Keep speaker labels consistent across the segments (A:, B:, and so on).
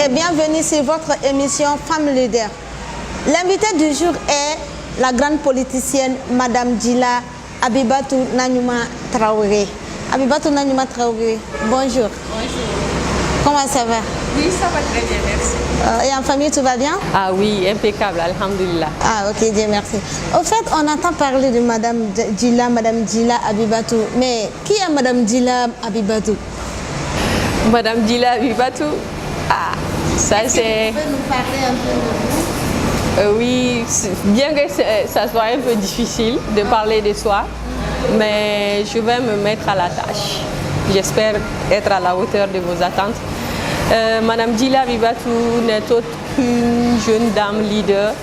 A: et bienvenue sur votre émission Femmes Leader. L'invité du jour est la grande politicienne Madame Djila Abibatou Nagnouma Traoré. Abibatou Nagnouma Traoré, bonjour.
B: Bonjour.
A: Comment ça va?
B: Oui, ça va très bien, merci.
A: Et en famille, tout va bien?
B: Ah oui, impeccable, alhamdulillah.
A: Ah ok, Dieu merci. Au fait, on entend parler de Madame Djila Abibatou. Mais qui est Madame Djila Abibatou?
B: Madame Djila Abibatou, ah, ça c'est...
A: Vous pouvez nous parler un peu de vous?
B: Oui, bien que ça soit un peu difficile de parler de soi, mais je vais me mettre à la tâche. J'espère être à la hauteur de vos attentes. Madame Djila Abibatou n'est autre qu'une jeune dame leader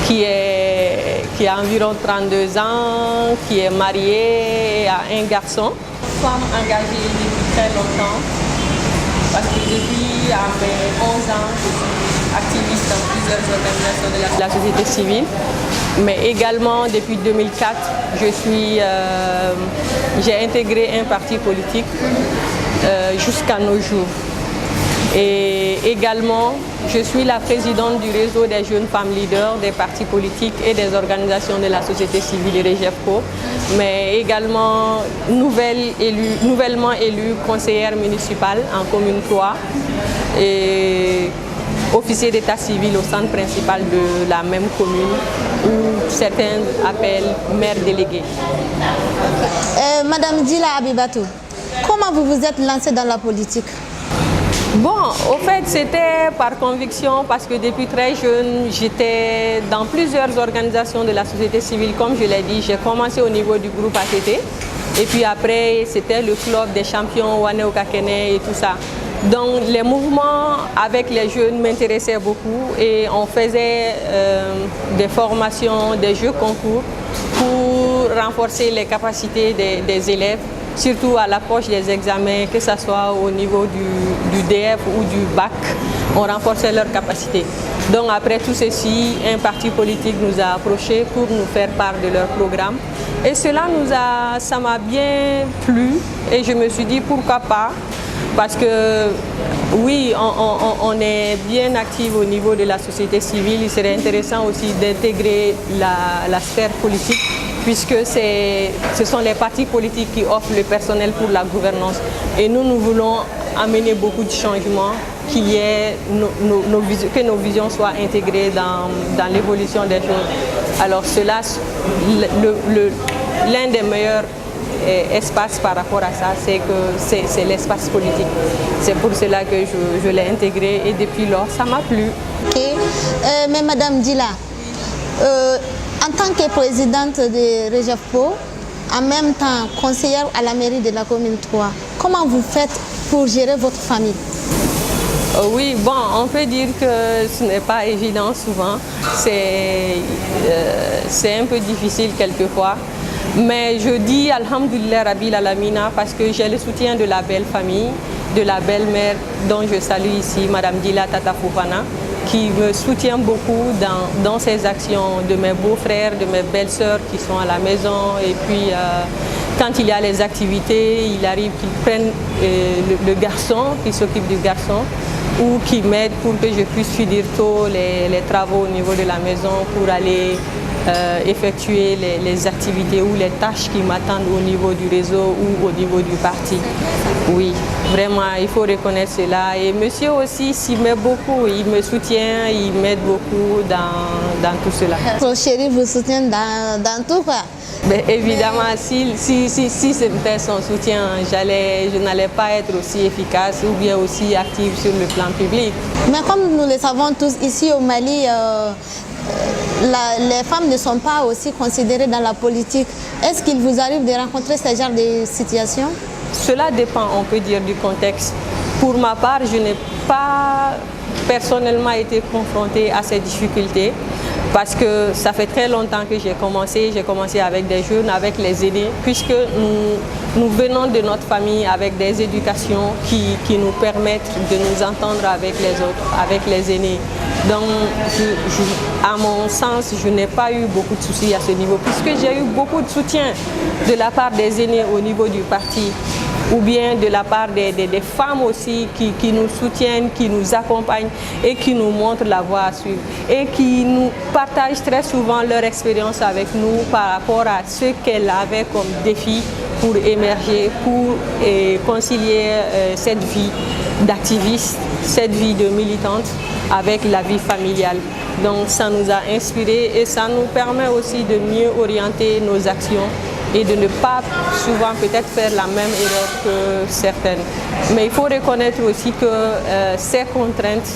B: qui a environ 32 ans, qui est mariée à un garçon. Femme engagée depuis très longtemps, parce que depuis mes 11 ans, je suis activiste dans plusieurs organisations de la société civile, mais également depuis 2004, j'ai intégré un parti politique jusqu'à nos jours. Et également, je suis la présidente du réseau des jeunes femmes leaders des partis politiques et des organisations de la société civile REGEFCO, mais également nouvellement élue conseillère municipale en commune 3 et officier d'état civil au centre principal de la même commune, où certains appellent maire délégué.
A: Madame Djila Abibatou, comment vous vous êtes lancée dans la politique?
B: Bon, au fait, c'était par conviction parce que depuis très jeune, j'étais dans plusieurs organisations de la société civile. Comme je l'ai dit, j'ai commencé au niveau du groupe ATT et puis après, c'était le club des champions Wane Okakene et tout ça. Donc, les mouvements avec les jeunes m'intéressaient beaucoup et on faisait des formations, des jeux concours pour renforcer les capacités des élèves, surtout à l'approche des examens, que ce soit au niveau du DF ou du bac, on renforçait leurs capacités. Donc après tout ceci, un parti politique nous a approchés pour nous faire part de leur programme. Et cela ça m'a bien plu et je me suis dit pourquoi pas, parce que oui, on est bien actif au niveau de la société civile, il serait intéressant aussi d'intégrer la sphère politique, puisque ce sont les partis politiques qui offrent le personnel pour la gouvernance. Et nous voulons amener beaucoup de changements, que nos visions soient intégrées dans l'évolution des choses. Alors cela, l'un des meilleurs espaces par rapport à ça, c'est l'espace politique. C'est pour cela que je l'ai intégré et depuis lors, ça m'a plu.
A: Okay. Mais Madame Djila, en tant que présidente de REGEFCO, en même temps conseillère à la mairie de la commune 3, comment vous faites pour gérer votre famille?
B: Oui, bon, on peut dire que ce n'est pas évident souvent. C'est un peu difficile quelquefois. Mais je dis Alhamdulillah Rabbil Alamina parce que j'ai le soutien de la belle famille, de la belle-mère dont je salue ici, Madame Djila Tata Foufana, qui me soutient beaucoup dans ses actions, de mes beaux-frères, de mes belles-sœurs qui sont à la maison. Et puis, quand il y a les activités, il arrive qu'ils prennent le garçon, qui s'occupe du garçon, ou qui m'aide pour que je puisse finir tôt les travaux au niveau de la maison pour aller effectuer les activités ou les tâches qui m'attendent au niveau du réseau ou au niveau du parti. Oui, vraiment, il faut reconnaître cela. Et monsieur aussi s'y met beaucoup, il me soutient, il m'aide beaucoup dans tout cela.
A: Votre chéri vous soutient dans tout quoi?
B: Mais évidemment, si c'était son soutien, je n'allais pas être aussi efficace ou bien aussi active sur le plan public.
A: Mais comme nous le savons tous, ici au Mali, les femmes ne sont pas aussi considérées dans la politique. Est-ce qu'il vous arrive de rencontrer ce genre de situation?
B: Cela dépend, on peut dire, du contexte. Pour ma part, je n'ai pas personnellement été confrontée à ces difficultés parce que ça fait très longtemps que j'ai commencé avec des jeunes, avec les aînés, puisque nous venons de notre famille avec des éducations qui nous permettent de nous entendre avec les autres, avec les aînés. Donc, à mon sens, je n'ai pas eu beaucoup de soucis à ce niveau, puisque j'ai eu beaucoup de soutien de la part des aînés au niveau du parti. ou bien de la part des femmes aussi qui nous soutiennent, qui nous accompagnent et qui nous montrent la voie à suivre et qui nous partagent très souvent leur expérience avec nous par rapport à ce qu'elles avaient comme défi pour émerger, pour concilier cette vie d'activiste, cette vie de militante avec la vie familiale. Donc ça nous a inspirés et ça nous permet aussi de mieux orienter nos actions et de ne pas souvent peut-être faire la même erreur que certaines. Mais il faut reconnaître aussi que ces contraintes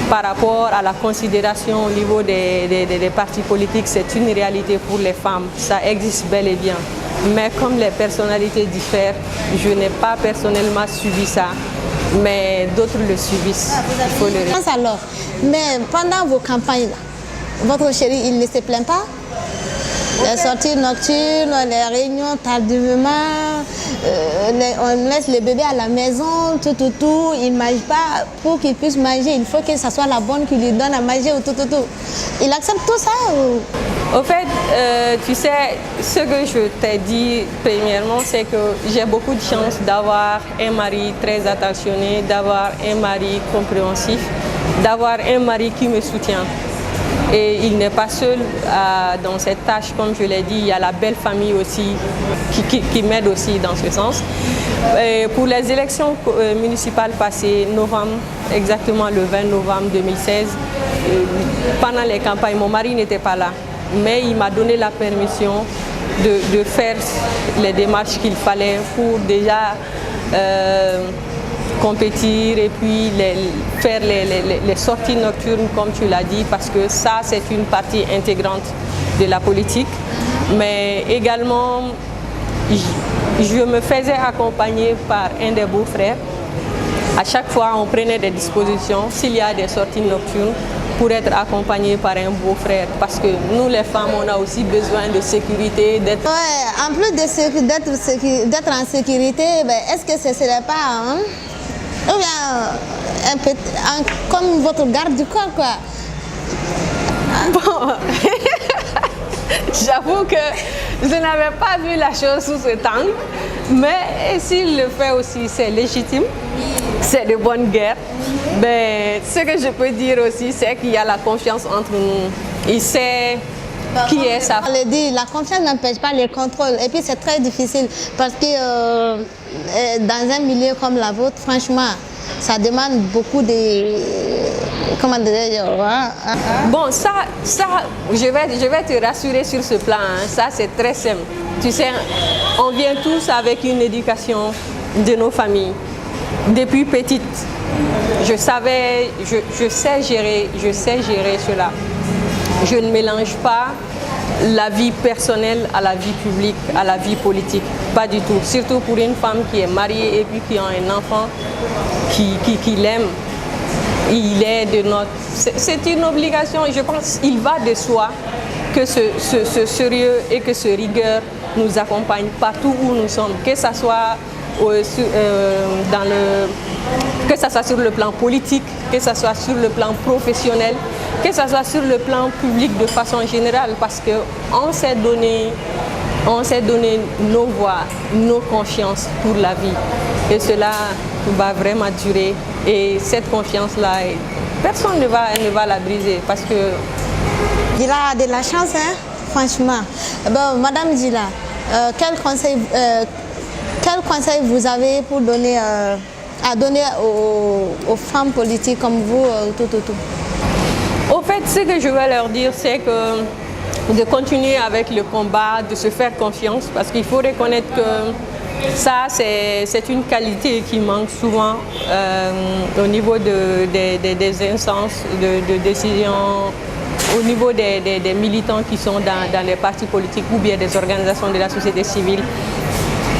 B: par rapport à la considération au niveau des partis politiques, c'est une réalité pour les femmes. Ça existe bel et bien. Mais comme les personnalités diffèrent, je n'ai pas personnellement subi ça, mais d'autres le subissent. Il faut le dire.
A: Alors, mais pendant vos campagnes, votre chéri, il ne se plaint pas? Les sorties nocturnes, les réunions tardivement, on laisse les bébés à la maison, tout, il ne mange pas. Pour qu'il puisse manger, il faut que ce soit la bonne qui lui donne à manger ou tout. Il accepte tout ça ou...
B: Au fait, tu sais, ce que je t'ai dit premièrement, c'est que j'ai beaucoup de chance d'avoir un mari très attentionné, d'avoir un mari compréhensif, d'avoir un mari qui me soutient. Et il n'est pas seul dans cette tâche, comme je l'ai dit, il y a la belle famille aussi qui m'aide aussi dans ce sens. Et pour les élections municipales passées, novembre, exactement le 20 novembre 2016, pendant les campagnes, mon mari n'était pas là, mais il m'a donné la permission de faire les démarches qu'il fallait pour déjà compétir et puis faire les sorties nocturnes comme tu l'as dit, parce que ça c'est une partie intégrante de la politique. Mais également je me faisais accompagner par un des beaux-frères. À chaque fois on prenait des dispositions s'il y a des sorties nocturnes pour être accompagné par un beau-frère, parce que nous les femmes on a aussi besoin de sécurité, d'être...
A: Ouais, en plus d'être en sécurité, ben, est-ce que ce ne serait pas ou bien un peu comme votre garde du corps, quoi?
B: Bon, j'avoue que je n'avais pas vu la chose sous cet angle, mais s'il le fait aussi, c'est légitime, c'est de bonne guerre. Ben, ce que je peux dire aussi, c'est qu'il y a la confiance entre nous. Il sait qui est sa...
A: On le dit, la confiance n'empêche pas le contrôle. Et puis c'est très difficile parce que dans un milieu comme la vôtre, franchement, ça demande beaucoup de... Comment dire?
B: Bon, ça je vais te rassurer sur ce plan. Hein. Ça, c'est très simple. Tu sais, on vient tous avec une éducation de nos familles. Depuis petite, je sais gérer cela. Je ne mélange pas la vie personnelle à la vie publique, à la vie politique. Pas du tout. Surtout pour une femme qui est mariée et puis qui a un enfant qui l'aime. Il est de notre... C'est une obligation, je pense, il va de soi que ce sérieux et que ce rigueur nous accompagne partout où nous sommes, que ce soit que ça soit sur le plan politique, que ce soit sur le plan professionnel, que ce soit sur le plan public de façon générale, parce qu'on s'est donné nos voix, nos consciences pour la vie. Et cela va vraiment durer. Et cette confiance-là, personne ne va la briser, parce que...
A: Il a de la chance, hein, franchement. Bon, Madame Djila, quel conseil vous avez pour donner à donner aux femmes politiques comme vous,
B: Au fait, ce que je vais leur dire, c'est que de continuer avec le combat, de se faire confiance, parce qu'il faut reconnaître que ça, c'est une qualité qui manque souvent au niveau des instances de décision, au niveau des militants qui sont dans les partis politiques ou bien des organisations de la société civile.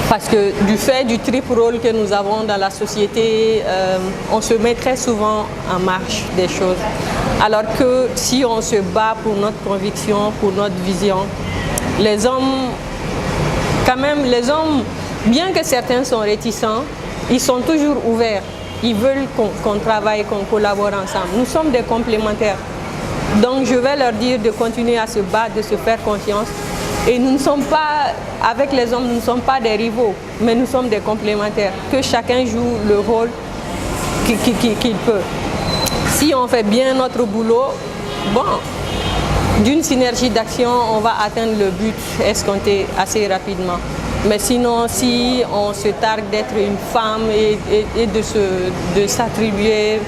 B: Parce que du fait du triple rôle que nous avons dans la société, on se met très souvent en marche des choses. Alors que si on se bat pour notre conviction, pour notre vision, les hommes, quand même, bien que certains sont réticents, ils sont toujours ouverts. Ils veulent qu'on travaille, qu'on collabore ensemble. Nous sommes des complémentaires. Donc je vais leur dire de continuer à se battre, de se faire confiance Et nous ne sommes pas, avec les hommes, nous ne sommes pas des rivaux, mais nous sommes des complémentaires, que chacun joue le rôle qu'il peut. Si on fait bien notre boulot, bon, d'une synergie d'action, on va atteindre le but escompté assez rapidement. Mais sinon, si on se targue d'être une femme et de s'attribuer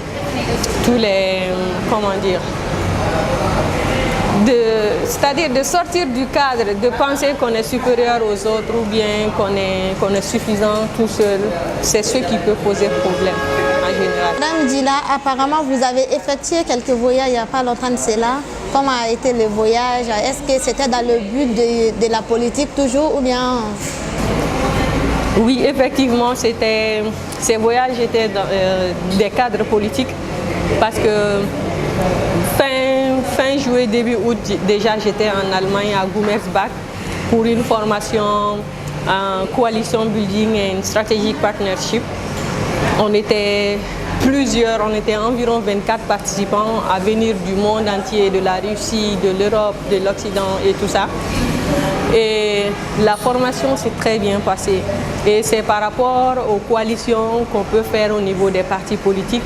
B: tous les, comment dire, c'est-à-dire de sortir du cadre, de penser qu'on est supérieur aux autres ou bien qu'on est suffisant tout seul, c'est ce qui peut poser problème en général.
A: Madame Djila, apparemment vous avez effectué quelques voyages il n'y a pas longtemps de cela. Comment a été le voyage? Est-ce que c'était dans le but de la politique toujours ou bien?
B: Oui, effectivement, ces voyages étaient dans des cadres politiques parce que fin juillet, début août, déjà j'étais en Allemagne à Gummersbach pour une formation en coalition building and strategic partnership. On était plusieurs, on était environ 24 participants à venir du monde entier, de la Russie, de l'Europe, de l'Occident et tout ça. Et la formation s'est très bien passée. Et c'est par rapport aux coalitions qu'on peut faire au niveau des partis politiques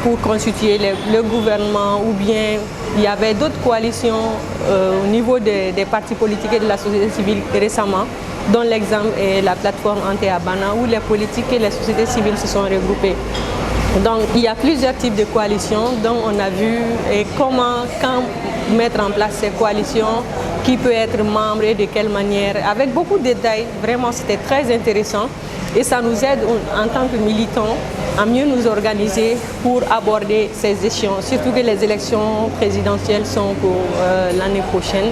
B: pour constituer le gouvernement, ou bien il y avait d'autres coalitions au niveau des partis politiques et de la société civile récemment, dont l'exemple est la plateforme Anté-Abana, où les politiques et les sociétés civiles se sont regroupées. Donc il y a plusieurs types de coalitions dont on a vu quand mettre en place ces coalitions, qui peut être membre et de quelle manière, avec beaucoup de détails. Vraiment, c'était très intéressant et ça nous aide en tant que militants à mieux nous organiser pour aborder ces échéances, surtout que les élections présidentielles sont pour l'année prochaine.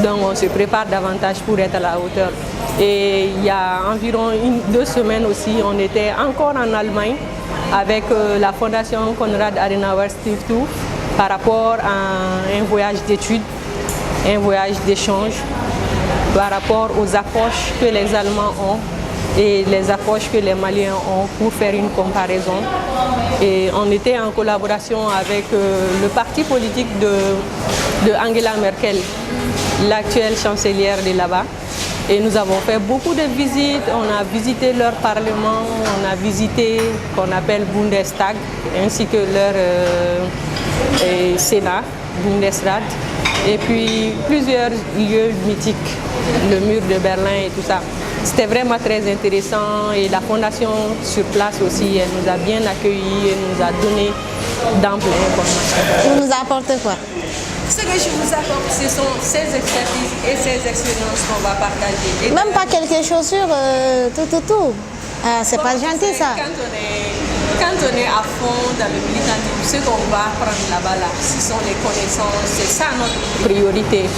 B: Donc on se prépare davantage pour être à la hauteur. Et il y a environ 2 semaines aussi, on était encore en Allemagne avec la fondation Konrad Adenauer Stiftung par rapport à un voyage d'études, un voyage d'échange par rapport aux approches que les Allemands ont et les approches que les Maliens ont pour faire une comparaison. Et on était en collaboration avec le parti politique de Angela Merkel, l'actuelle chancelière de là-bas. Et nous avons fait beaucoup de visites, on a visité leur parlement, on a visité ce qu'on appelle Bundestag, ainsi que leur Sénat, Bundesrat, et puis plusieurs lieux mythiques, le mur de Berlin et tout ça. C'était vraiment très intéressant et la fondation sur place aussi, elle nous a bien accueillis et nous a donné d'amples informations.
A: Vous nous apportez quoi?
B: Ce que je vous apporte, ce sont ces expertises et ces expériences qu'on va partager. Et
A: même pas quelques chaussures, tout. Ah, c'est pas gentil ça.
B: Quand on est à fond dans le militantisme, ce qu'on va apprendre là-bas, ce sont les connaissances, c'est ça notre priorité.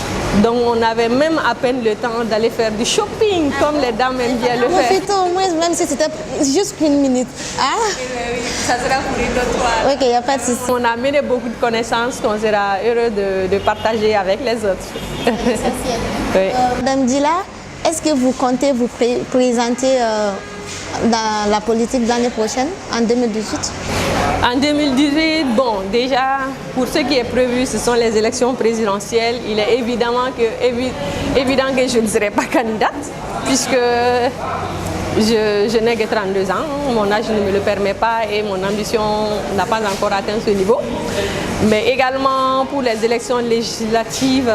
B: Donc on avait même à peine le temps d'aller faire du shopping, comme les dames aiment bien le faire.
A: Profitez au moins, même si c'était juste une minute. Ah?
B: Oui, ça sera pour une autre fois.
A: Ok, il n'y a pas de souci.
B: On a amené beaucoup de connaissances qu'on sera heureux de partager avec les autres. Oui.
A: Madame Djila, est-ce que vous comptez vous présenter dans la politique l'année prochaine, en 2018?
B: En 2018, bon, déjà, pour ce qui est prévu, ce sont les élections présidentielles. Il est évident que je ne serai pas candidate, puisque je n'ai que 32 ans. Mon âge ne me le permet pas et mon ambition n'a pas encore atteint ce niveau. Mais également pour les élections législatives,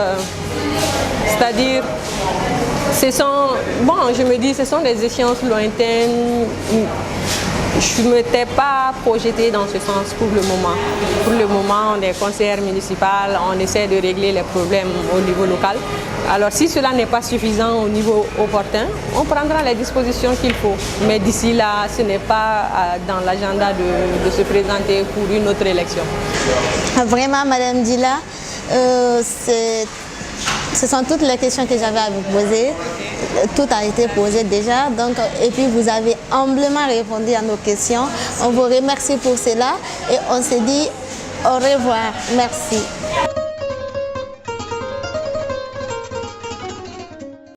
B: c'est-à-dire, je me dis, ce sont des échéances lointaines. Je ne m'étais pas projetée dans ce sens pour le moment. Pour le moment, on est conseillère municipale, on essaie de régler les problèmes au niveau local. Alors si cela n'est pas suffisant au niveau opportun, on prendra les dispositions qu'il faut. Mais d'ici là, ce n'est pas dans l'agenda de se présenter pour une autre élection.
A: Vraiment, Madame Djila, ce sont toutes les questions que j'avais à vous poser. Tout a été posé déjà. Donc, et puis, vous avez humblement répondu à nos questions. On vous remercie pour cela et on se dit au revoir. Merci.